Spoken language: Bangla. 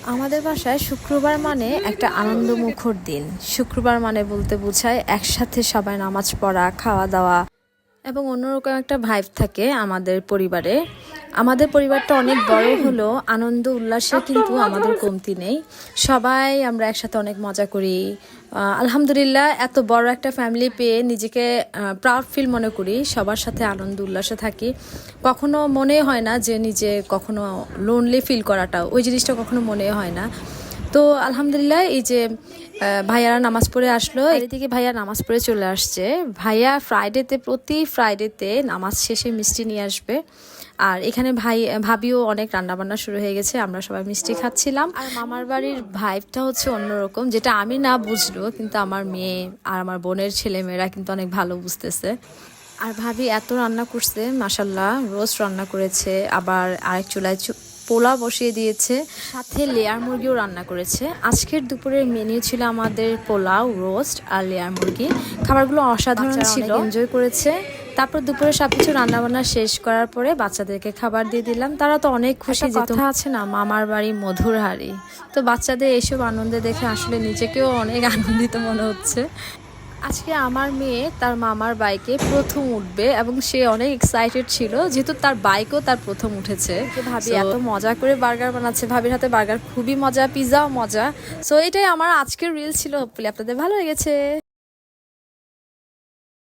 আমাদের বাসায় শুক্রবার মানে একটা আনন্দমুখর দিন। শুক্রবার মানে বলতে বোঝায় একসাথে সবাই নামাজ পড়া, খাওয়া দাওয়া এবং অন্যরকম একটা ভাইব থাকে আমাদের পরিবারে। আমাদের পরিবারটা অনেক বড় হলো, আনন্দ উল্লাসে কিন্তু আমাদের কমতি নেই। সবাই আমরা একসাথে অনেক মজা করি। আলহামদুলিল্লাহ, এত বড় একটা ফ্যামিলি পেয়ে নিজেকে প্রাউড ফিল মনে করি। সবার সাথে আনন্দ উল্লাসে থাকি। কখনো মনে হয় না যে নিজে কখনো লোনলি ফিল করাটা, ওই জিনিসটা কখনো মনে হয় না। তো আলহামদুলিল্লাহ, এই যে ভাইয়ারা নামাজ পড়ে আসলো, এদিকে ভাইয়া নামাজ পড়ে চলে আসছে। ভাইয়া প্রতি ফ্রাইডেতে নামাজ শেষে মিষ্টি নিয়ে আসবে। আর এখানে ভাবিও অনেক রান্নাবান্না শুরু হয়ে গেছে, আমরা সবাই মিষ্টি খাচ্ছিলাম। আর মামার বাড়ির ভাইবটা হচ্ছে অন্যরকম, যেটা আমি না বুঝলো কিন্তু আমার মেয়ে আর আমার বোনের ছেলেমেয়েরা কিন্তু অনেক ভালো বুঝতেছে। আর ভাবি এত রান্না করছে, মাশাল্লাহ, রোস্ট রান্না করেছে, আবার আরেক চুলায় পোলা বসিয়ে দিয়েছে, সাথে লেয়ার মুরগিও রান্না করেছে। আজকের দুপুরের মেনু ছিল আমাদের পোলাও, রোস্ট আর লেয়ার মুরগি। খাবারগুলো অসাধারণ ছিল, এনজয় করেছে। তারপর দুপুরে সবকিছু রান্নাবান্না শেষ করার পরে বাচ্চাদেরকে খাবার দিয়ে দিলাম। তারা তো অনেক খুশি, যে কথা আছে না, মামার বাড়ি মধুর হাড়ি। তো বাচ্চাদের এইসব আনন্দে দেখে আসলে নিজেকেও অনেক আনন্দিত মনে হচ্ছে। আজকে আমার মেয়ে তার মামার বাইকে প্রথম উঠবে এবং সে অনেক এক্সাইটেড ছিল, যেহেতু তার বাইকও তার প্রথম উঠেছে। ভাবি এত মজা করে বার্গার বানাচ্ছে, ভাবির হাতে বার্গার খুবই মজা, পিৎজাও মজা। সো এটাই আমার আজকের রিল ছিল, আপনাদের ভালো লেগেছে।